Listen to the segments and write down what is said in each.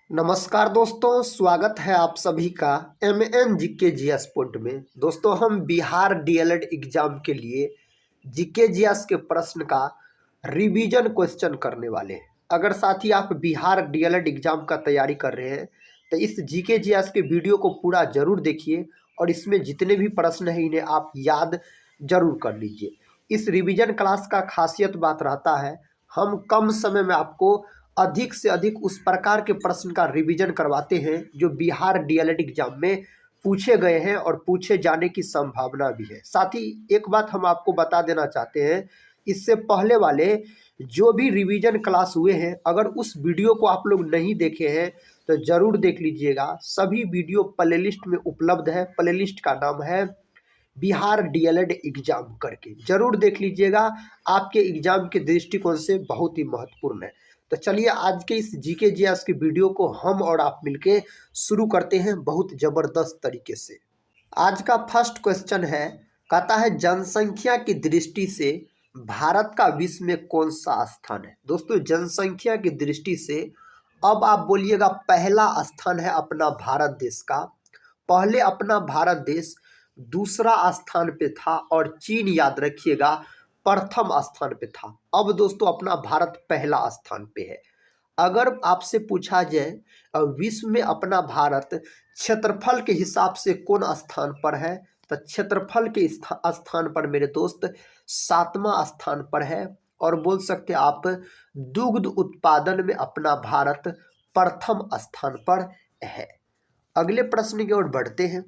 नमस्कार दोस्तों, स्वागत है आप सभी का एमएन जीके जीएस पॉइंट में। दोस्तों, हम बिहार डीएलएड एग्जाम के लिए जीके जीएस के प्रश्न का रिवीजन क्वेश्चन करने वाले हैं। अगर साथी आप बिहार डीएलएड एग्जाम का तैयारी कर रहे हैं तो इस जीके जीएस के वीडियो को पूरा जरूर देखिए और इसमें जितने भी प्रश्न हैं इन्हें आप याद जरूर कर लीजिए। इस रिवीजन क्लास का खासियत बात रहता है, हम कम समय में आपको अधिक से अधिक उस प्रकार के प्रश्न का रिवीजन करवाते हैं जो बिहार डीएलएड एग्जाम में पूछे गए हैं और पूछे जाने की संभावना भी है। साथ ही एक बात हम आपको बता देना चाहते हैं, इससे पहले वाले जो भी रिवीजन क्लास हुए हैं, अगर उस वीडियो को आप लोग नहीं देखे हैं तो ज़रूर देख लीजिएगा। सभी वीडियो प्लेलिस्ट में उपलब्ध है। प्लेलिस्ट का नाम है बिहार डीएलएड एग्जाम करके, जरूर देख लीजिएगा। आपके एग्जाम के दृष्टिकोण से बहुत ही महत्वपूर्ण है। तो चलिए आज के इस जीके जीएस की वीडियो को हम और आप मिलके शुरू करते हैं बहुत जबरदस्त तरीके से। आज का फर्स्ट क्वेश्चन है, कहता है जनसंख्या की दृष्टि से भारत का विश्व में कौन सा स्थान है। दोस्तों, जनसंख्या की दृष्टि से अब आप बोलिएगा पहला स्थान है अपना भारत देश का। पहले अपना भारत देश दूसरा स्थान पे था और चीन याद रखिएगा प्रथम स्थान पे था। अब दोस्तों अपना भारत पहला स्थान पे है। अगर आपसे पूछा जाए विश्व में अपना भारत क्षेत्रफल के हिसाब से कौन स्थान पर है, तो क्षेत्रफल के स्थान पर मेरे दोस्त 7वां स्थान पर है। और बोल सकते आप दुग्ध उत्पादन में अपना भारत प्रथम स्थान पर है। अगले प्रश्न की ओर बढ़ते हैं।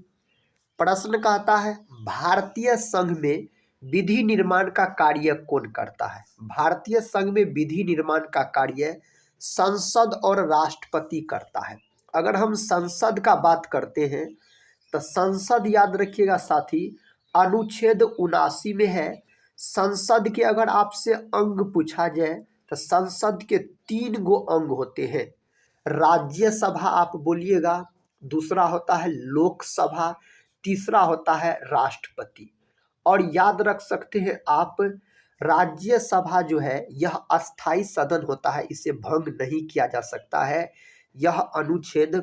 प्रश्न कहता है भारतीय संघ में विधि निर्माण का कार्य कौन करता है। भारतीय संघ में विधि निर्माण का कार्य संसद और राष्ट्रपति करता है। अगर हम संसद का बात करते हैं तो संसद याद रखिएगा साथी अनुच्छेद 79 में है। संसद के अगर आपसे अंग पूछा जाए तो संसद के 3 गो अंग होते हैं। राज्यसभा आप बोलिएगा, दूसरा होता है लोकसभा, तीसरा होता है राष्ट्रपति। और याद रख सकते हैं आप, राज्यसभा जो है यह अस्थाई सदन होता है, इसे भंग नहीं किया जा सकता है, यह अनुच्छेद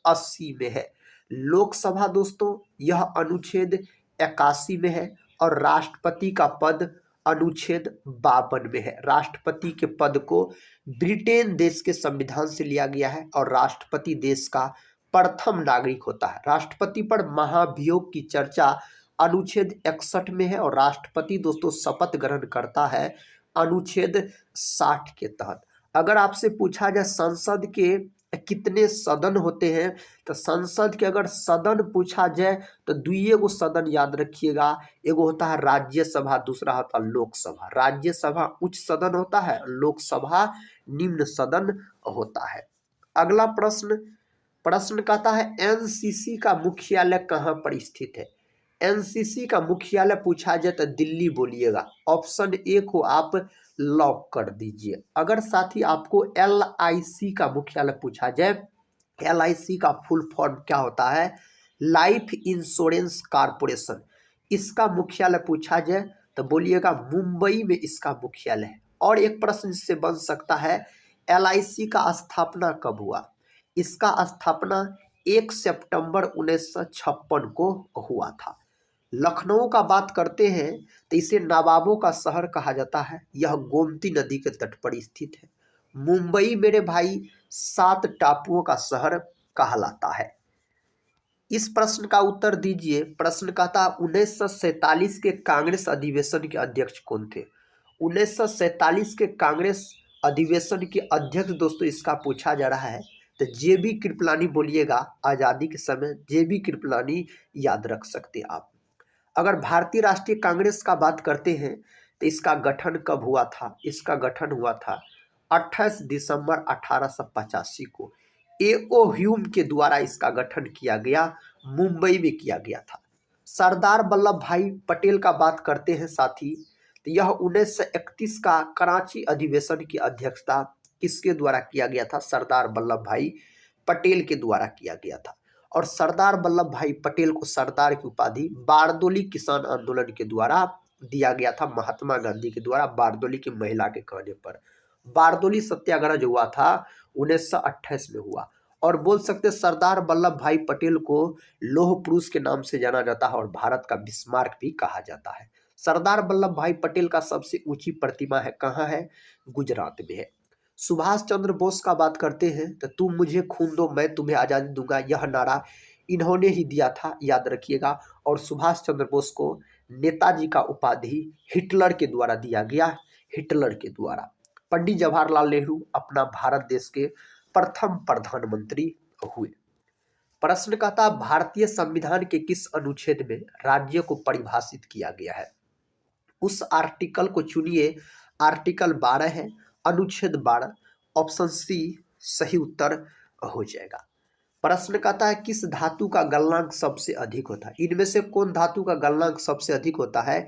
80 में है। लोकसभा दोस्तों यह अनुच्छेद 81 में है और राष्ट्रपति का पद अनुच्छेद 52 में है। राष्ट्रपति के पद को ब्रिटेन देश के संविधान से लिया गया है और राष्ट्रपति देश का प्रथम नागरिक होता है। राष्ट्रपति पर महाभियोग की चर्चा अनुच्छेद 61 में है और राष्ट्रपति दोस्तों शपथ ग्रहण करता है अनुच्छेद 60 के तहत। अगर आपसे पूछा जाए संसद के कितने सदन होते हैं, तो संसद के अगर सदन पूछा जाए तो 2 गो सदन याद रखिएगा। एगो होता है राज्यसभा, दूसरा होता है लोकसभा। राज्यसभा उच्च सदन होता है, लोकसभा निम्न सदन होता है। अगला प्रश्न कहता है एनसीसी का मुख्यालय कहाँ पर स्थित है। एनसीसी का मुख्यालय पूछा जाए तो दिल्ली बोलिएगा। ऑप्शन ए को आप लॉक कर दीजिए। अगर साथी आपको एलआईसी का मुख्यालय पूछा जाए, एलआईसी का फुल फॉर्म क्या होता है, लाइफ इंश्योरेंस कॉर्पोरेशन, इसका मुख्यालय पूछा जाए तो बोलिएगा मुंबई में इसका मुख्यालय है। और एक प्रश्न इससे बन सकता है एलआईसी का स्थापना कब हुआ। इसका स्थापना 1 सितंबर 1956 को हुआ था। लखनऊ का बात करते हैं तो इसे नवाबों का शहर कहा जाता है, यह गोमती नदी के तट पर स्थित है। मुंबई मेरे भाई 7 टापुओं का शहर कहलाता है। इस प्रश्न का उत्तर दीजिए। प्रश्न कहता है 1947 के कांग्रेस अधिवेशन के अध्यक्ष कौन थे। 1947 के कांग्रेस अधिवेशन के अध्यक्ष दोस्तों इसका पूछा जा रहा है तो जेबी कृपलानी बोलिएगा। आज़ादी के समय जेबी कृपलानी याद रख सकते आप। अगर भारतीय राष्ट्रीय कांग्रेस का बात करते हैं तो इसका गठन कब हुआ था। इसका गठन हुआ था 28 दिसंबर 1885 को। एओ ह्यूम के द्वारा इसका गठन किया गया, मुंबई में किया गया था। सरदार वल्लभ भाई पटेल का बात करते हैं साथी, तो यह 1931 का कराची अधिवेशन की अध्यक्षता किसके द्वारा किया गया था, सरदार वल्लभ भाई पटेल के द्वारा किया गया था। और सरदार वल्लभ भाई पटेल को सरदार की उपाधि बारदोली किसान आंदोलन के द्वारा दिया गया था, महात्मा गांधी के द्वारा बारदोली की महिला के कहने पर। बारदोली सत्याग्रह जो हुआ था 1928 में हुआ और बोल सकते हैं सरदार वल्लभ भाई पटेल को लौह पुरुष के नाम से जाना जाता है और भारत का बिस्मार्क भी कहा जाता है। सरदार वल्लभ भाई पटेल का सबसे ऊंची प्रतिमा है कहाँ है? गुजरात में है। सुभाष चंद्र बोस का बात करते हैं तो तुम मुझे खून दो मैं तुम्हें आज़ादी दूंगा, यह नारा इन्होंने ही दिया था, याद रखिएगा। और सुभाष चंद्र बोस को नेताजी का उपाधि हिटलर के द्वारा दिया गया, हिटलर के द्वारा। पंडित जवाहरलाल नेहरू अपना भारत देश के प्रथम प्रधानमंत्री हुए। प्रश्न का था भारतीय संविधान के किस अनुच्छेद में राज्य को परिभाषित किया गया है? उस आर्टिकल को चुनिए। आर्टिकल 12 है, अनुच्छेद 12, ऑप्शन सी सही उत्तर हो जाएगा। प्रश्न कहता है किस धातु का गलनांक सबसे अधिक होता है? इनमें से कौन धातु का गलनांक सबसे अधिक होता है?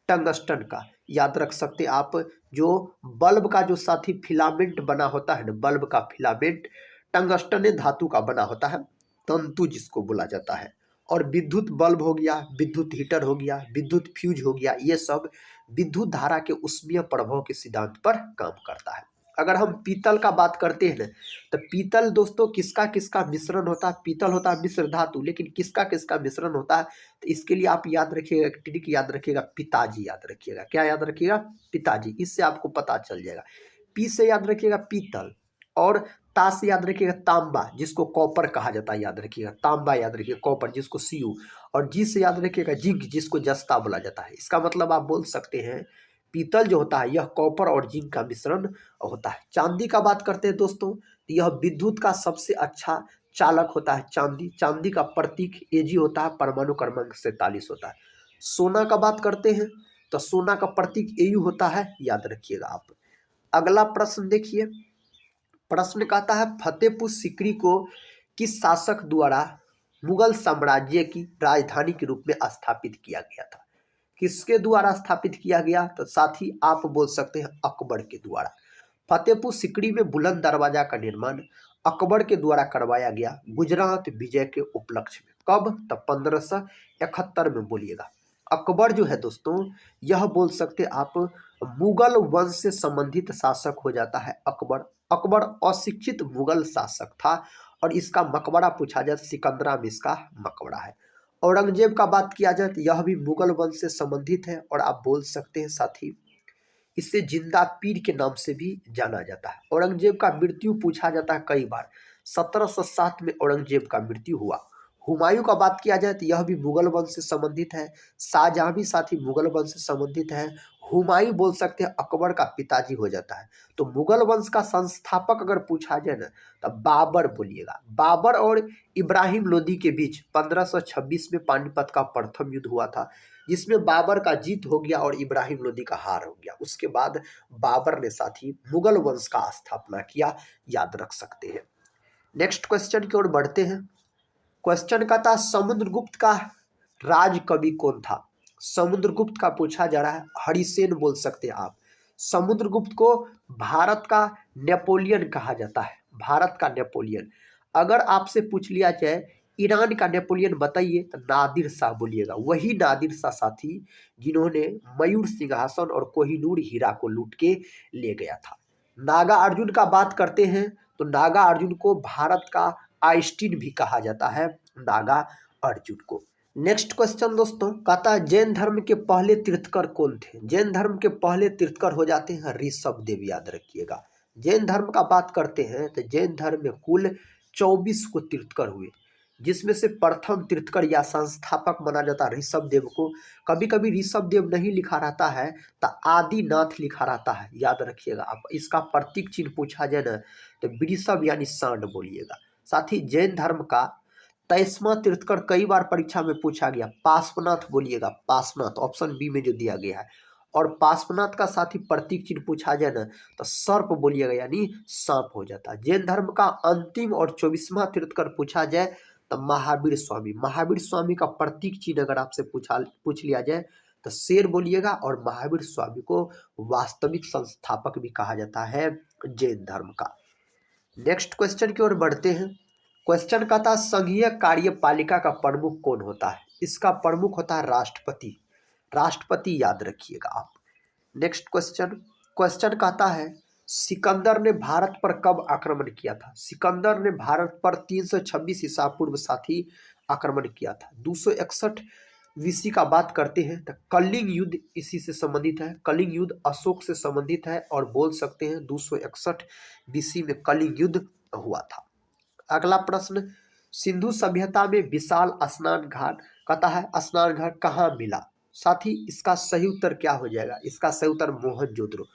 टंगस्टन का। याद रख सकते हैं आप, जो बल्ब का जो साथी फिलामेंट बना होता है ना, बल्ब का फिलामेंट टंगस्टन धातु का बना होता है, तंतु जिसको बोला जाता है। और विद्युत बल्ब हो गया, विद्युत हीटर हो गया, विद्युत फ्यूज हो गया, ये सब विद्युत धारा के ऊष्मीय प्रभाव के सिद्धांत पर काम करता है। अगर हम पीतल का बात करते हैं ना, तो पीतल दोस्तों किसका किसका मिश्रण होता है? पीतल होता है मिश्र धातु, लेकिन किसका किसका मिश्रण होता है? तो इसके लिए आप याद रखिएगा, ट्रिक याद रखिएगा, पिताजी याद रखिएगा। क्या याद रखिएगा? पिताजी। इससे आपको पता चल जाएगा। पी से याद रखिएगा पीतल, और ता से याद रखिएगा तांबा जिसको कॉपर कहा जाता है, याद रखिएगा तांबा, याद रखिएगा कॉपर जिसको सीयू, और जी से याद रखिएगा जिंक जिसको जस्ता बोला जाता है। इसका मतलब आप बोल सकते हैं पीतल जो होता है यह कॉपर और जिंक का मिश्रण होता है। चांदी का बात करते हैं दोस्तों, तो यह विद्युत का सबसे अच्छा चालक होता है चांदी। चांदी का प्रतीक Ag होता है, परमाणु क्रमांक 47 होता है। सोना का बात करते हैं तो सोना का प्रतीक Au होता है, याद रखिएगा आप। अगला प्रश्न देखिए। प्रश्न कहता है फतेहपुर सीकरी को किस शासक द्वारा मुगल साम्राज्य की राजधानी के रूप में स्थापित किया गया था? किसके द्वारा स्थापित किया गया? तो साथ ही आप बोल सकते हैं अकबर के द्वारा। फतेहपुर सीकरी में बुलंद दरवाजा का निर्माण अकबर के द्वारा करवाया गया गुजरात विजय के उपलक्ष्य में। कब? तब 1571 में। बोलिएगा अकबर जो है दोस्तों, यह बोल सकते आप मुगल वंश से संबंधित शासक हो जाता है अकबर। अकबर अशिक्षित मुगल शासक था, और इसका मकबरा पूछा जाए सिकंदरा में इसका मकबरा है। औरंगजेब का बात किया जाए तो यह भी मुगल वंश से संबंधित है, और आप बोल सकते हैं साथी इसे जिंदा पीर के नाम से भी जाना जाता है। औरंगजेब का मृत्यु पूछा जाता है कई बार। 1707 में औरंगजेब का मृत्यु हुआ। हुमायूं का बात किया जाए तो यह भी मुगल वंश से संबंधित है। शाहजहां भी साथी मुगल वंश से संबंधित है। हुमायूं बोल सकते हैं अकबर का पिताजी हो जाता है। तो मुगल वंश का संस्थापक अगर पूछा जाए ना, तो बाबर बोलिएगा। बाबर और इब्राहिम लोदी के बीच 1526 में पानीपत का प्रथम युद्ध हुआ था, जिसमें बाबर का जीत हो गया और इब्राहिम लोदी का हार हो गया। उसके बाद बाबर ने साथी मुगल वंश का स्थापना किया, याद रख सकते हैं। नेक्स्ट क्वेश्चन की ओर बढ़ते हैं। क्वेश्चन का था समुद्रगुप्त का राज कवि कौन था? समुद्रगुप्त का पूछा जा रहा है, हरिसेन बोल सकते हैं आप। समुद्रगुप्त को भारत का नेपोलियन कहा जाता है, भारत का नेपोलियन। अगर आपसे पूछ लिया जाए ईरान का नेपोलियन बताइए, तो नादिर शाह बोलिएगा। वही नादिर शाह साथी जिन्होंने मयूर सिंहासन और कोहिनूर हीरा को लूट के ले गया था। नागा अर्जुन का बात करते हैं तो नागा अर्जुन को भारत का आइंस्टीन भी कहा जाता है, नागा अर्जुन को। नेक्स्ट क्वेश्चन दोस्तों कहता है जैन धर्म के पहले तीर्थकर कौन थे? जैन धर्म के पहले तीर्थकर हो जाते हैं ऋषभ देव, याद रखिएगा। जैन धर्म का बात करते हैं तो जैन धर्म में कुल 24 को तीर्थकर हुए, जिसमें से प्रथम तीर्थकर या संस्थापक माना जाता है ऋषभ देव को। कभी कभी ऋषभ देव नहीं लिखा रहता है तो आदिनाथ लिखा रहता है, याद रखिएगा आप। इसका प्रतीक चिन्ह पूछा जाए ना तो वृषभ यानी सांड बोलिएगा। साथ ही जैन धर्म का 23वां तीर्थकर कई बार परीक्षा में पूछा गया, पार्श्वनाथ बोलिएगा, पार्श्वनाथ ऑप्शन बी में जो दिया गया है। और पार्श्वनाथ का साथ ही प्रतीक चिन्ह पूछा जाए ना तो सर्प बोलिएगा, यानी सांप हो जाता है। जैन धर्म का अंतिम और 24वां तीर्थकर पूछा जाए तो महावीर स्वामी। महावीर स्वामी का प्रतीक चिन्ह अगर आपसे पूछ लिया जाए तो शेर बोलिएगा, और महावीर स्वामी को वास्तविक संस्थापक भी कहा जाता है जैन धर्म का। नेक्स्ट क्वेश्चन की ओर बढ़ते हैं। क्वेश्चन का था संघीय कार्यपालिका का प्रमुख कौन होता है? इसका प्रमुख होता है राष्ट्रपति, राष्ट्रपति याद रखिएगा आप। नेक्स्ट क्वेश्चन, क्वेश्चन कहता है सिकंदर ने भारत पर कब आक्रमण किया था? सिकंदर ने भारत पर 326 ईसा पूर्व साथी आक्रमण किया था। 261 वीसी का बात करते हैं तो कलिंग युद्ध इसी से संबंधित है। कलिंग युद्ध अशोक से संबंधित है और बोल सकते हैं 261 वीसी में कलिंग युद्ध हुआ था। अगला प्रश्न, सिंधु सभ्यता में विशाल स्नान घाट कहता है स्नान घाट कहाँ मिला? साथ ही इसका सही उत्तर क्या हो जाएगा? इसका सही उत्तर मोहनजोदड़ो।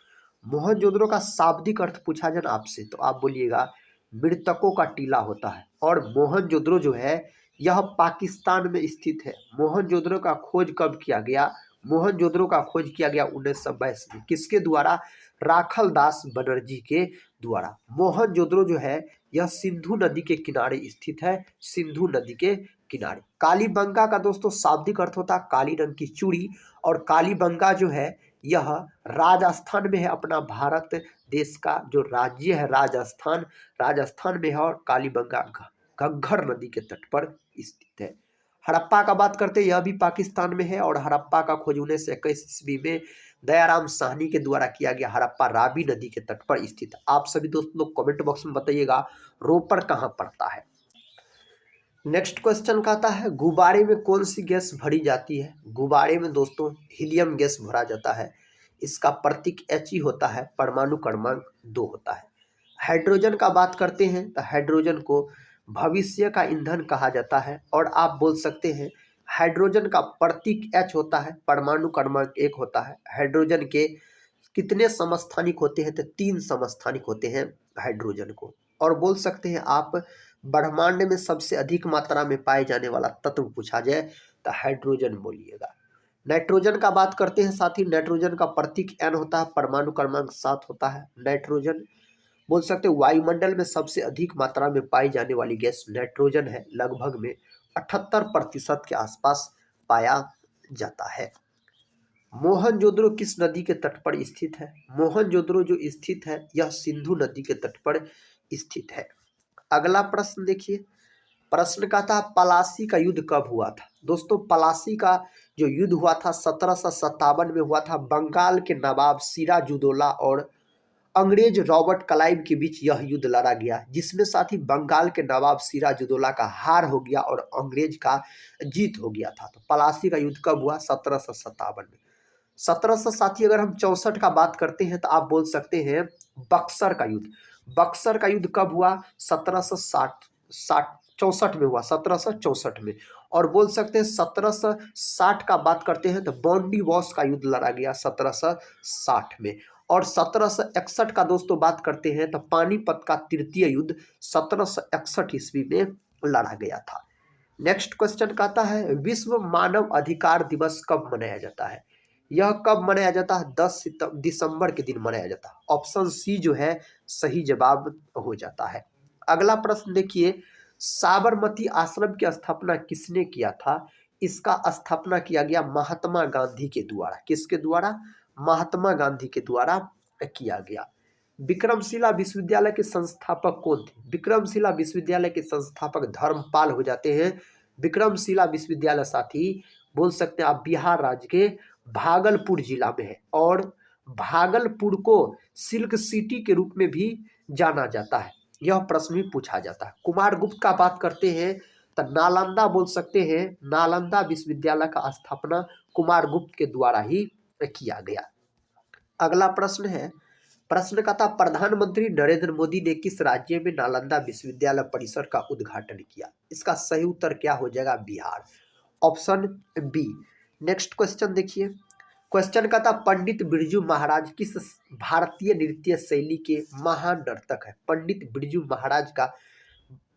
मोहनजोदड़ो का शाब्दिक अर्थ पूछा जाए ना आपसे तो आप बोलिएगा मृतकों का टीला होता है। और मोहनजोदड़ो जो है यह पाकिस्तान में स्थित है। मोहनजोदड़ो का खोज कब किया गया? मोहनजोदड़ो का खोज किया गया 1922 में। किसके द्वारा? राखल दास बनर्जी के द्वारा। मोहनजोदड़ो जो है यह सिंधु नदी के किनारे स्थित है। सिंधु नदी के किनारे। कालीबंगा का दोस्तों शाब्दिक अर्थ होता है काली रंग की चूड़ी। और कालीबंगा जो है यह राजस्थान में है। अपना भारत देश का जो राज्य है राजस्थान, राजस्थान में है। और कालीबंगा घग्गर नदी के तट पर स्थित है। हड़प्पा का बात करते हैं, यह भी पाकिस्तान में है। और हड़प्पा का खोज 1921 ईस्वी में दयाराम साहनी के द्वारा किया गया। हड़प्पा रावी नदी के तट पर स्थित। आप सभी दोस्त लोग कमेंट बॉक्स में बताइएगा रोपर कहाँ पड़ता है। नेक्स्ट क्वेश्चन कहता है गुब्बारे में कौन सी गैस भरी जाती है? गुब्बारे में दोस्तों हीलियम गैस भरा जाता है। इसका प्रतीक He होता है। परमाणु क्रमांक 2 होता है। हाइड्रोजन का बात करते हैं तो हाइड्रोजन को भविष्य का ईंधन कहा जाता है। और आप बोल सकते हैं हाइड्रोजन का प्रतीक H होता है। परमाणु क्रमांक 1 होता है। हाइड्रोजन के कितने समस्थानिक होते हैं? तो 3 समस्थानिक होते हैं हाइड्रोजन को। और बोल सकते हैं आप ब्रह्मांड में सबसे अधिक मात्रा में पाए जाने वाला तत्व पूछा जाए तो हाइड्रोजन बोलिएगा। नाइट्रोजन का बात करते हैं साथ ही नाइट्रोजन का प्रतीक N होता है। परमाणु क्रमांक 7 होता है। नाइट्रोजन बोल सकते हैं वायुमंडल में सबसे अधिक मात्रा में पाई जाने वाली गैस नाइट्रोजन है। लगभग में 78% के आसपास पाया जाता है। मोहनजोदड़ो किस नदी के तट पर स्थित है? मोहनजोदड़ो जो स्थित है यह सिंधु नदी के तट पर स्थित है। अगला प्रश्न देखिए, प्रश्न कहता है पलासी का युद्ध कब हुआ था? दोस्तों पलासी का जो युद्ध हुआ था 1757 में हुआ था। बंगाल के नवाब सिराजुद्दौला और अंग्रेज रॉबर्ट क्लाइव के बीच यह युद्ध लड़ा गया, जिसमें साथ ही बंगाल के नवाब सिराजुद्दौला का हार हो गया और अंग्रेज का जीत हो गया था। तो पलासी का युद्ध कब हुआ? 1757 में। 1700 साथी अगर हम 64 का बात करते हैं तो आप बोल सकते हैं बक्सर का युद्ध। बक्सर का युद्ध कब हुआ? 1764 में हुआ। 1764 में। और बोल सकते हैं 1760 का बात करते हैं तो बॉन्डी वॉश का युद्ध लड़ा गया 1760 में। और 1761 का दोस्तों बात करते हैं तो पानीपत का तृतीय युद्ध 1761 ईस्वी में लड़ा गया था। नेक्स्ट क्वेश्चन कहता है विश्व मानव अधिकार दिवस कब मनाया जाता है? यह कब मनाया जाता है? 10 दिसंबर के दिन मनाया जाता है। ऑप्शन सी जो है सही जवाब हो जाता है। अगला प्रश्न देखिए, साबरमती आश्रम की स्थापना किसने किया था? इसका स्थापना किया गया महात्मा गांधी के द्वारा। किसके द्वारा? महात्मा गांधी के द्वारा किया गया। विक्रमशिला विश्वविद्यालय के संस्थापक कौन थे? विक्रमशिला विश्वविद्यालय के संस्थापक धर्मपाल हो जाते हैं। विक्रमशिला विश्वविद्यालय साथी बोल सकते हैं आप बिहार राज्य के भागलपुर जिला में है। और भागलपुर को सिल्क सिटी के रूप में भी जाना जाता है। यह प्रश्न भी पूछा जाता है। कुमार गुप्त का बात करते हैं तो नालंदा बोल सकते हैं। नालंदा विश्वविद्यालय का स्थापना कुमार गुप्त के द्वारा ही किया गया। अगला प्रश्न है, प्रश्न का था प्रधानमंत्री नरेंद्र मोदी ने किस राज्य में नालंदा विश्वविद्यालय परिसर का उद्घाटन किया? इसका सही उत्तर क्या हो जाएगा? Bihar. Option B. Next question देखिए, क्वेश्चन का था पंडित बिरजू महाराज किस भारतीय नृत्य शैली के महान नर्तक है? पंडित बिरजू महाराज का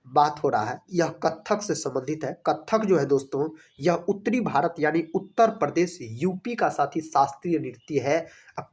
बात हो रहा है। यह कथक से संबंधित है। कथक जो है दोस्तों यह उत्तरी भारत यानी उत्तर प्रदेश यूपी का साथी शास्त्रीय नृत्य है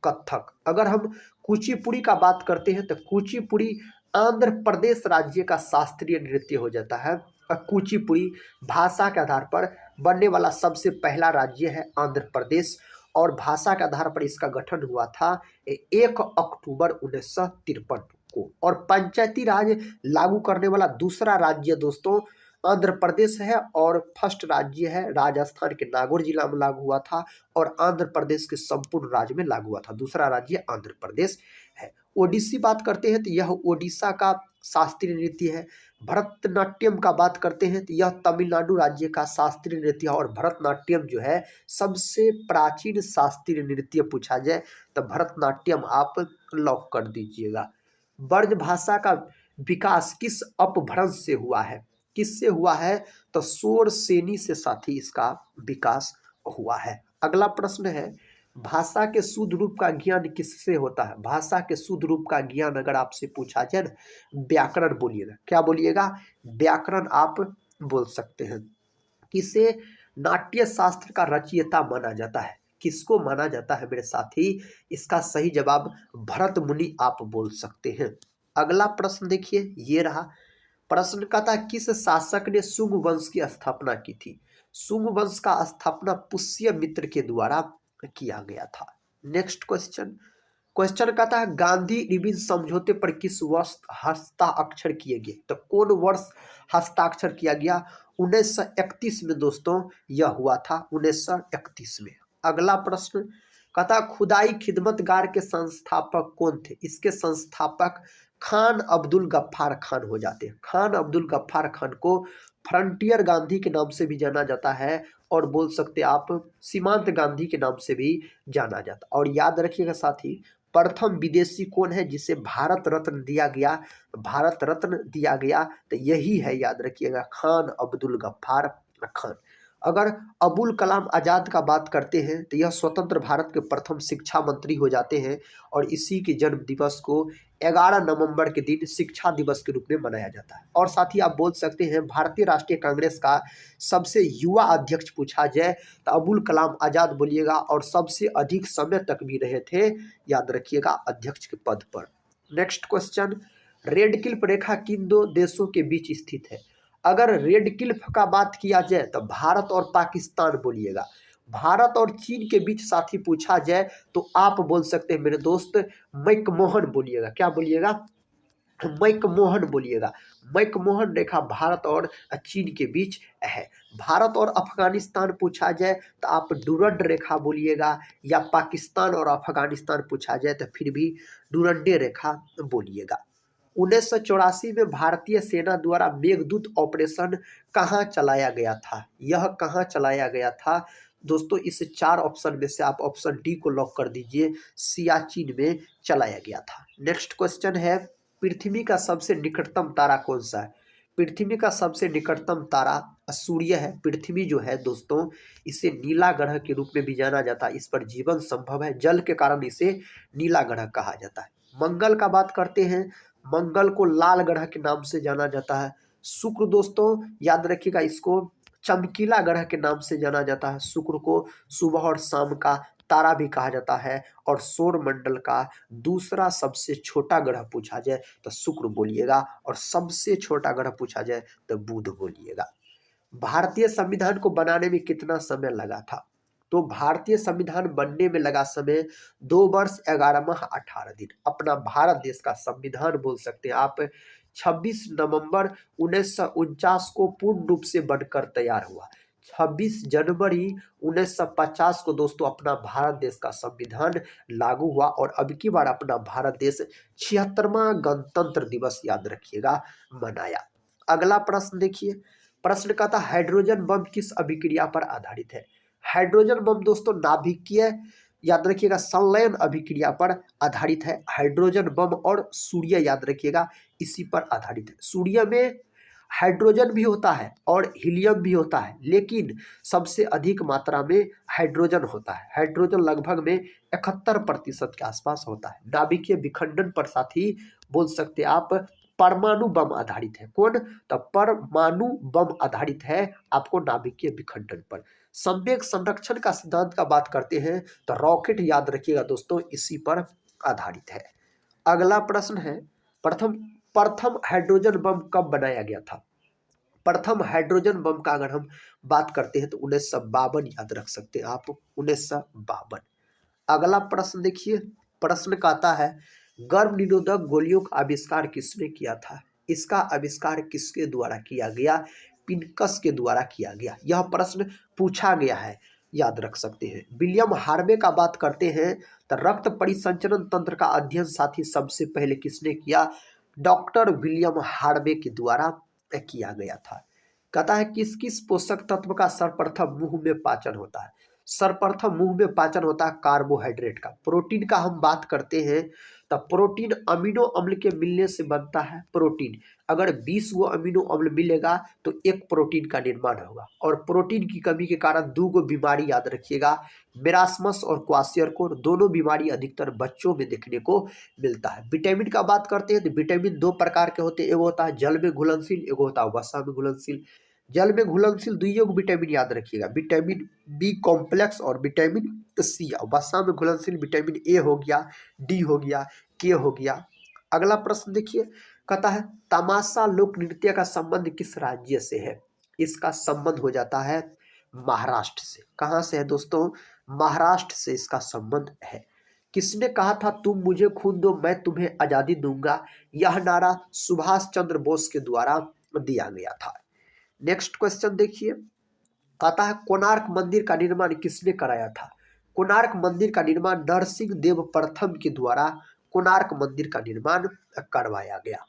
कथक। अगर हम कुचिपुड़ी का बात करते हैं तो कुचिपुड़ी आंध्र प्रदेश राज्य का शास्त्रीय नृत्य हो जाता है। कुचिपुड़ी भाषा के आधार पर बनने वाला सबसे पहला राज्य है आंध्र प्रदेश। और भाषा के आधार पर इसका गठन हुआ था 1 अक्टूबर 1953 को। और पंचायती राज लागू करने वाला दूसरा राज्य दोस्तों आंध्र प्रदेश है। और फर्स्ट राज्य है राजस्थान के नागौर जिला में लागू हुआ था। और आंध्र प्रदेश के संपूर्ण राज्य में लागू हुआ था। दूसरा राज्य आंध्र प्रदेश है। ओडिसी बात करते हैं तो यह ओडिशा का शास्त्रीय नृत्य है। भरतनाट्यम का बात करते हैं तो यह तमिलनाडु राज्य का शास्त्रीय नृत्य है। और भरतनाट्यम जो है सबसे प्राचीन शास्त्रीय नृत्य पूछा जाए तो भरतनाट्यम आप लॉक कर दीजिएगा। ब्रज भाषा का विकास किस अपभ्रंश से हुआ है? किससे हुआ है? तो शोरसेनी से साथी इसका विकास हुआ है। अगला प्रश्न है, भाषा के शुद्ध रूप का ज्ञान किससे होता है? भाषा के शुद्ध रूप का ज्ञान अगर आपसे पूछा जाए ना, व्याकरण बोलिएगा। क्या बोलिएगा? व्याकरण आप बोल सकते हैं। किसे नाट्य शास्त्र का रचयिता माना जाता है? किसको माना जाता है मेरे साथी? इसका सही जवाब भरत मुनि आप बोल सकते हैं। अगला प्रश्न देखिए, ये रहा प्रश्न का था, किस शासक ने शुंग वंश की स्थापना की थी? शुंग वंश का स्थापना पुष्यमित्र के द्वारा किया गया था। नेक्स्ट क्वेश्चन, क्वेश्चन का था, गांधी इरविन समझौते पर किस वर्ष हस्ताक्षर किए गए? तो कौन वर्ष हस्ताक्षर किया गया? 1931 में दोस्तों यह हुआ था, 1931 में। अगला प्रश्न कहता, खुदाई खिदमतगार के संस्थापक कौन थे? इसके संस्थापक खान अब्दुल गफ्फार खान हो जाते हैं। खान अब्दुल गफ्फार खान को फ्रंटियर गांधी के नाम से भी जाना जाता है और बोल सकते आप सीमांत गांधी के नाम से भी जाना जाता है। और याद रखिएगा साथी, प्रथम विदेशी कौन है जिसे भारत रत्न दिया गया? भारत रत्न दिया गया तो यही है, याद रखिएगा, खान अब्दुल गफ्फार खान। अगर अबुल कलाम आज़ाद का बात करते हैं तो यह स्वतंत्र भारत के प्रथम शिक्षा मंत्री हो जाते हैं और इसी के जन्म दिवस को 11 नवंबर के दिन शिक्षा दिवस के रूप में मनाया जाता है। और साथ ही आप बोल सकते हैं भारतीय राष्ट्रीय कांग्रेस का सबसे युवा अध्यक्ष पूछा जाए तो अबुल कलाम आज़ाद बोलिएगा और सबसे अधिक समय तक भी रहे थे, याद रखिएगा, अध्यक्ष के पद पर। नेक्स्ट क्वेश्चन, रेड क्लिफ रेखा किन दो देशों के बीच स्थित है? अगर रेड क्लिफ का बात किया जाए तो भारत और पाकिस्तान बोलिएगा। भारत और चीन के बीच साथी पूछा जाए तो आप बोल सकते हैं मेरे दोस्त मैकमोहन बोलिएगा। क्या बोलिएगा? मैकमोहन बोलिएगा। मैकमोहन रेखा भारत और चीन के बीच है। भारत और अफगानिस्तान पूछा जाए तो आप डुरंड रेखा बोलिएगा, या पाकिस्तान और अफगानिस्तान पूछा जाए तो फिर भी डुरंडे रेखा बोलिएगा। 1984 में भारतीय सेना द्वारा मेघदूत ऑपरेशन कहाँ चलाया गया था? यह कहाँ चलाया गया था दोस्तों? इस 4 ऑप्शन में से आप ऑप्शन डी को लॉक कर दीजिए, सियाचिन में चलाया गया था। नेक्स्ट क्वेश्चन है, पृथ्वी का सबसे निकटतम तारा कौन सा है? पृथ्वी का सबसे निकटतम तारा सूर्य है। पृथ्वी जो है दोस्तों, इसे नीला ग्रह के रूप में भी जाना जाता है। इस पर जीवन संभव है, जल के कारण इसे नीला ग्रह कहा जाता है। मंगल का बात करते हैं, मंगल को लाल ग्रह के नाम से जाना जाता है। शुक्र दोस्तों याद रखिएगा, इसको चमकीला ग्रह के नाम से जाना जाता है। शुक्र को सुबह और शाम का तारा भी कहा जाता है। और सौर मंडल का दूसरा सबसे छोटा ग्रह पूछा जाए तो शुक्र बोलिएगा, और सबसे छोटा ग्रह पूछा जाए तो बुध बोलिएगा। भारतीय संविधान को बनाने में कितना समय लगा था? तो भारतीय संविधान बनने में लगा समय 2 वर्ष 11 माह 18 दिन। अपना भारत देश का संविधान बोल सकते हैं आप 26 नवंबर 1949 को पूर्ण रूप से बनकर तैयार हुआ। 26 जनवरी 1950 को दोस्तों अपना भारत देश का संविधान लागू हुआ और अब की बार अपना भारत देश 76वां गणतंत्र दिवस, याद रखिएगा, मनाया। अगला प्रश्न देखिए, प्रश्न का था, हाइड्रोजन बम किस अभिक्रिया पर आधारित है? हाइड्रोजन बम दोस्तों नाभिकीय, याद रखिएगा, संलयन अभिक्रिया पर आधारित है। हाइड्रोजन बम और सूर्य, याद रखिएगा, इसी पर आधारित है। सूर्य में हाइड्रोजन भी होता है और हीलियम भी होता है, लेकिन सबसे अधिक मात्रा में हाइड्रोजन होता है। हाइड्रोजन लगभग में 71% के आसपास होता है। नाभिकीय विखंडन पर साथी बोल सकते आप परमाणु बम आधारित है। कौन? तो परमाणु बम आधारित है आपको नाभिकीय विखंडन पर। संवेग संरक्षण का सिद्धांत का बात करते हैं तो रॉकेट, याद रखिएगा दोस्तों, इसी पर आधारित है। अगला प्रश्न है, प्रथम हाइड्रोजन बम कब बनाया गया था? प्रथम हाइड्रोजन बम का अगर हम बात करते हैं तो 1952, याद रख सकते हैं आप, 1952। अगला प्रश्न देखिए, प्रश्न का आता है, गर्भ निरोधक गोलियों का आविष्कार किसने किया था? इसका आविष्कार किसके द्वारा किया गया? पिनकस के द्वारा किया गया। यह प्रश्न पूछा गया है। याद रख सकते हैं। विलियम हार्वे का बात करते हैं तो रक्त परिसंचरण तंत्र का अध्ययन साथी सबसे पहले किसने किया? डॉक्टर विलियम हार्वे के द्वारा किया गया था। कहता है किस किस पोषक तत्व का सर्वप्रथम मुंह में पाचन होता है? सर्वप्रथम मुंह में पाचन होता है कार्बोहाइड्रेट का। प्रोटीन का हम बात करते हैं तो प्रोटीन अमीनो अम्ल के मिलने से बनता है प्रोटीन। अगर 20 गो अमीनो अम्ल मिलेगा तो एक प्रोटीन का निर्माण होगा, और प्रोटीन की कमी के कारण 2 गो बीमारी याद रखिएगा, मेरास्मस और क्वाशियरकोर। दोनों बीमारी अधिकतर बच्चों में देखने को मिलता है। विटामिन का बात करते हैं तो विटामिन 2 प्रकार के होते हैं, एगो होता है जल में घुलनशील, एगो होता है वसा में घुलनशील। जल में घुलनशील दुइयों को विटामिन याद रखिएगा, विटामिन बी कॉम्प्लेक्स और विटामिन सी। वसा में घुलनशील विटामिन ए हो गया, डी हो गया, के हो गया। अगला प्रश्न देखिए, कहता है तमाशा लोक नृत्य का संबंध किस राज्य से है? इसका संबंध हो जाता है महाराष्ट्र से। कहाँ से है दोस्तों? महाराष्ट्र से इसका संबंध है। किसने कहा था तुम मुझे खून दो मैं तुम्हें आजादी दूंगा? यह नारा सुभाष चंद्र बोस के द्वारा दिया गया था। नेक्स्ट क्वेश्चन देखिए, कहता है कोणार्क मंदिर का निर्माण किसने कराया था? कोणार्क मंदिर का निर्माण नरसिंह देव प्रथम के द्वारा कोणार्क मंदिर का निर्माण करवाया गया।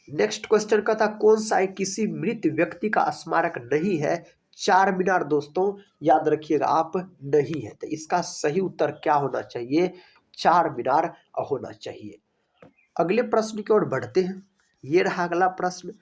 नेक्स्ट क्वेश्चन कहता है कौन सा एक किसी मृत व्यक्ति का स्मारक नहीं है? चार मीनार दोस्तों याद रखिएगा आप, नहीं है। तो इसका सही उत्तर क्या होना चाहिए? चार मीनार होना चाहिए। अगले प्रश्न की ओर बढ़ते हैं। ये रहा अगला प्रश्न।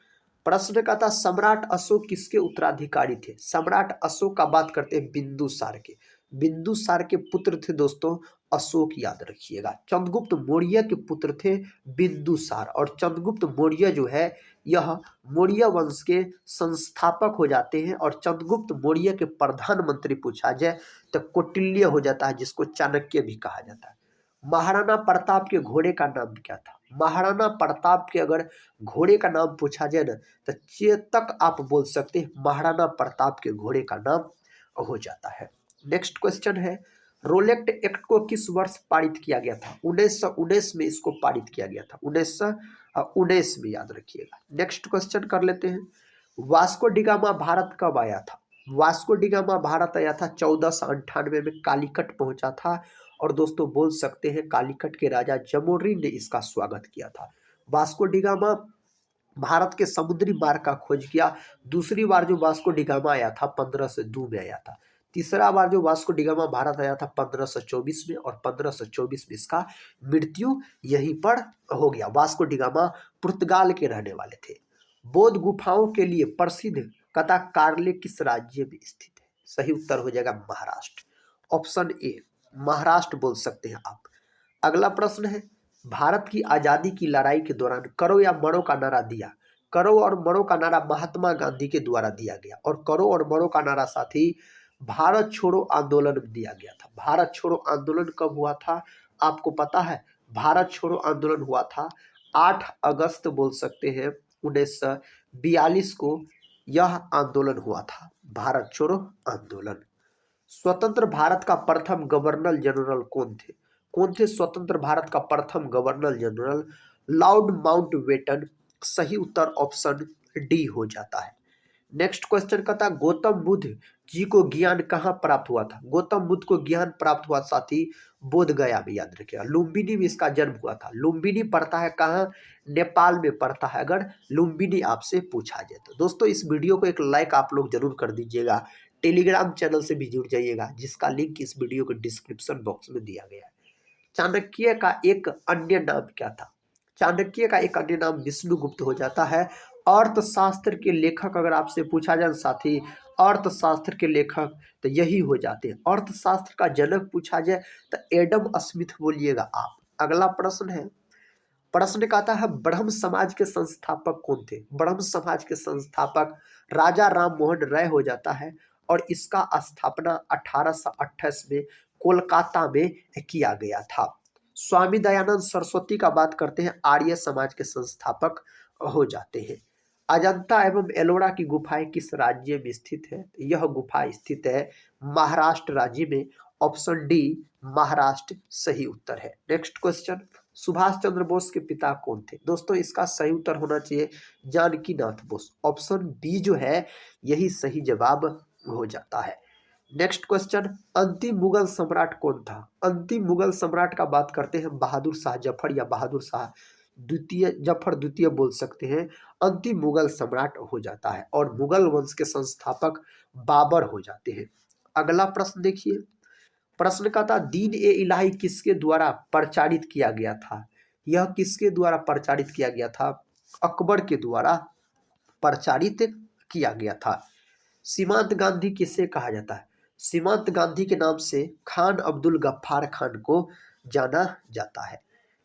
प्रश्न का था सम्राट अशोक किसके उत्तराधिकारी थे? सम्राट अशोक का बात करते हैं बिंदुसार के। बिंदुसार के पुत्र थे दोस्तों अशोक, याद रखिएगा। चंद्रगुप्त मौर्य के पुत्र थे बिंदुसार, और चंद्रगुप्त मौर्य जो है यह मौर्य वंश के संस्थापक हो जाते हैं। और चंद्रगुप्त मौर्य के प्रधानमंत्री पूछा जाए तो कौटिल्य हो जाता है, जिसको चाणक्य भी कहा जाता है। महाराणा प्रताप के घोड़े का नाम क्या था? महाराणा प्रताप के अगर घोड़े का नाम पूछा जाए ना तो चेतक आप बोल सकते हैं, महाराणा प्रताप के घोड़े का नाम हो जाता है। नेक्स्ट क्वेश्चन है रोलेक्ट एक्ट को किस वर्ष पारित किया गया था? 1919 में इसको पारित किया गया था, 1919 में, याद रखिएगा। नेक्स्ट क्वेश्चन कर लेते हैं, वास्को डिगामा भारत कब आया था? वास्को डिगामा भारत आया था 1498 में, कालीकट पहुंचा था। और दोस्तों बोल सकते हैं कालीकट के राजा जमोरिन ने इसका स्वागत किया था। वास्को डिगामा भारत के समुद्री मार्ग का खोज किया। दूसरी बार जो वास्को डिगामा आया था 1502 में आया था। तीसरा बार जो वास्को डिगामा भारत आया था 1524 में, और 1524 में इसका मृत्यु यहीं पर हो गया। वास्को डिगामा पुर्तगाल के रहने वाले थे। बौद्ध गुफाओं के लिए प्रसिद्ध कथा कारले किस राज्य में स्थित है? सही उत्तर हो जाएगा महाराष्ट्र, ऑप्शन ए महाराष्ट्र बोल सकते हैं आप। अगला प्रश्न है भारत की आजादी की लड़ाई के दौरान करो या मरो का नारा दिया? करो और मरो का नारा महात्मा गांधी के द्वारा दिया गया, और करो और मरो का नारा साथी भारत छोड़ो आंदोलन में दिया गया था। भारत छोड़ो आंदोलन कब हुआ था आपको पता है? भारत छोड़ो आंदोलन हुआ था 8 अगस्त बोल सकते हैं 1942 को यह आंदोलन हुआ था, भारत छोड़ो आंदोलन। स्वतंत्र भारत का प्रथम गवर्नर जनरल कौन थे? कौन थे स्वतंत्र भारत का प्रथम गवर्नर जनरल? Lord Mountbatten. सही उत्तर ऑप्शन डी हो जाता है। नेक्स्ट क्वेश्चन का था गौतम बुद्ध जी को ज्ञान कहाँ प्राप्त हुआ था? गौतम बुद्ध को ज्ञान प्राप्त हुआ साथी बोध गया में, याद रखिएगा। लुम्बिनी में इसका जन्म हुआ था। लुम्बिनी पड़ता है कहाँ? नेपाल में पड़ता है, अगर लुम्बिनी आपसे पूछा जाए तो। दोस्तों इस वीडियो को एक लाइक आप लोग जरूर कर दीजिएगा। टेलीग्राम चैनल से भी जुड़ जाइएगा, जिसका लिंक इस वीडियो के डिस्क्रिप्शन बॉक्स में दिया गया है। चाणक्य का एक अन्य नाम क्या था? चाणक्य का एक अन्य नाम विष्णुगुप्त हो जाता है। अर्थशास्त्र के लेखक अगर आपसे पूछा जाए साथी, अर्थशास्त्र के लेखक तो यही हो जाते हैं। अर्थशास्त्र का जनक पूछा जाए तो एडम स्मिथ बोलिएगा आप। अगला प्रश्न है, प्रश्न कहता है ब्रह्म समाज के संस्थापक कौन थे? ब्रह्म समाज के संस्थापक राजा राम मोहन राय हो जाता है, और इसका स्थापना 1828 में कोलकाता में किया गया था। स्वामी दयानंद सरस्वती का बात करते हैं, आर्य समाज के संस्थापक हो जाते हैं। अजंता एवं एलोरा की गुफाएं किस राज्य में स्थित है? यह गुफा स्थित है महाराष्ट्र राज्य में, ऑप्शन डी महाराष्ट्र सही उत्तर है। नेक्स्ट क्वेश्चन, सुभाष चंद्र बोस के पिता कौन थे? दोस्तों इसका सही उत्तर होना चाहिए जानकी नाथ बोस, ऑप्शन बी जो है यही सही जवाब हो जाता है। नेक्स्ट क्वेश्चन, अंतिम मुगल सम्राट कौन था? अंतिम मुगल सम्राट का बात करते हैं बहादुर शाह जफर या बहादुर शाह द्वितीय, जफर द्वितीय बोल सकते हैं। अंतिम मुगल सम्राट हो जाता है और मुगल वंश के संस्थापक बाबर हो जाते हैं। अगला प्रश्न देखिए, प्रश्न का था दीन ए इलाही किसके द्वारा प्रचारित किया गया था? यह किसके द्वारा प्रचारित किया गया था? अकबर के द्वारा प्रचारित किया गया था। सीमांत गांधी किसे कहा जाता है? सीमांत गांधी के नाम से खान अब्दुल गफ्फार खान को जाना जाता है।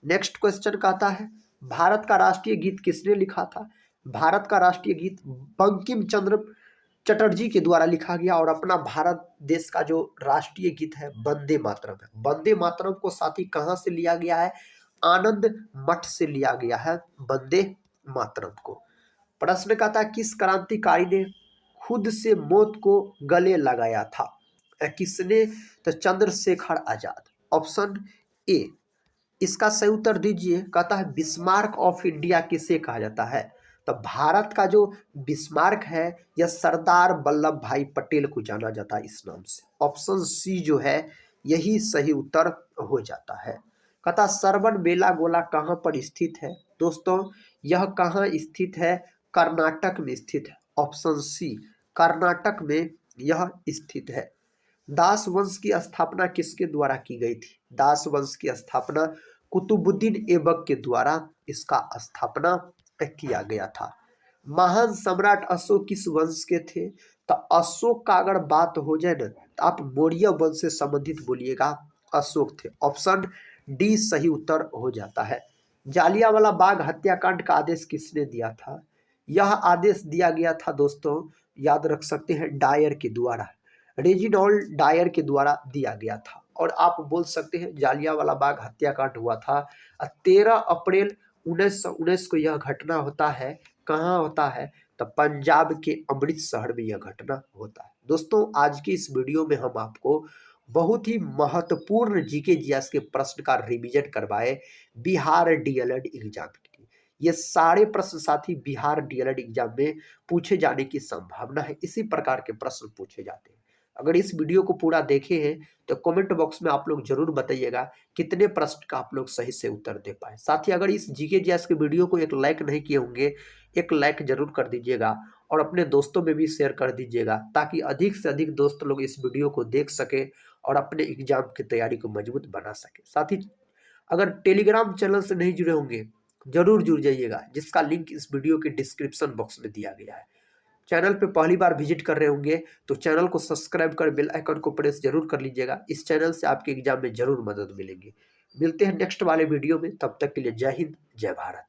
नेक्स्ट क्वेश्चन कहता है भारत का राष्ट्रीय गीत किसने लिखा था? भारत का राष्ट्रीय गीत बंकिम चंद्र चटर्जी के द्वारा लिखा गया और अपना भारत देश का जो राष्ट्रीय गीत है वंदे मातरम है। वंदे मातरम को साथी कहाँ से लिया गया है? आनंद मठ से लिया गया है वंदे मातरम को। प्रश्न का था किस क्रांतिकारी ने खुद से मौत को गले लगाया था? किसने? तो चंद्रशेखर आजाद। Option A. इसका सही उत्तर दीजिए। कहता है बिस्मार्क ऑफ इंडिया किसे कहा जाता है? तो भारत का जो बिस्मार्क है यह सरदार वल्लभ भाई पटेल को जाना जाता है इस नाम से। ऑप्शन सी जो है यही सही उत्तर हो जाता है। कहता श्रवण बेलागोला कहाँ पर स्थित है? दोस्तों यह कहाँ स्थित है? कर्नाटक में स्थित है। ऑप्शन सी कर्नाटक में यह स्थित है। दास वंश की स्थापना किसके द्वारा की गई थी? दास वंश की स्थापना कुतुबुद्दीन ऐबक के द्वारा इसका स्थापना किया गया था। महान सम्राट अशोक किस वंश के थे? तो अशोक का अगर बात हो जाए ना तो आप मौर्य वंश से संबंधित बोलिएगा, अशोक थे। ऑप्शन डी सही उत्तर हो जाता है। जालियांवाला बाग हत्याकांड का आदेश किसने दिया था? यह आदेश दिया गया था दोस्तों, याद रख सकते हैं, डायर के द्वारा, रेजिनॉल्ड डायर के द्वारा दिया गया था। और आप बोल सकते हैं जालियांवाला बाग हत्याकांड हुआ था 13 अप्रैल 1919 को। यह घटना होता है कहाँ होता है? तो पंजाब के अमृतसर में यह घटना होता है। दोस्तों आज की इस वीडियो में हम आपको बहुत ही महत्वपूर्ण जीके जीएस के प्रश्न का रिवीजन करवाए बिहार डीएलएड एग्जाम के लिए। ये सारे प्रश्न साथी बिहार डीएलएड एग्जाम में पूछे जाने की संभावना है, इसी प्रकार के प्रश्न पूछे जाते हैं। अगर इस वीडियो को पूरा देखे हैं तो कमेंट बॉक्स में आप लोग जरूर बताइएगा कितने प्रश्न का आप लोग सही से उत्तर दे पाए। साथ ही अगर इस जीके जीएस के वीडियो को एक लाइक नहीं किए होंगे, एक लाइक जरूर कर दीजिएगा और अपने दोस्तों में भी शेयर कर दीजिएगा ताकि अधिक से अधिक दोस्त लोग इस वीडियो को देख सके और अपने एग्जाम की तैयारी को मजबूत बना सके। साथ ही अगर टेलीग्राम चैनल से नहीं जुड़े होंगे जरूर जुड़ जाइएगा, जिसका लिंक इस वीडियो के डिस्क्रिप्शन बॉक्स में दिया गया है। चैनल पे पहली बार विजिट कर रहे होंगे तो चैनल को सब्सक्राइब कर बेल आइकन को प्रेस जरूर कर लीजिएगा। इस चैनल से आपके एग्जाम में जरूर मदद मिलेगी। मिलते हैं नेक्स्ट वाले वीडियो में, तब तक के लिए जय हिंद जय भारत।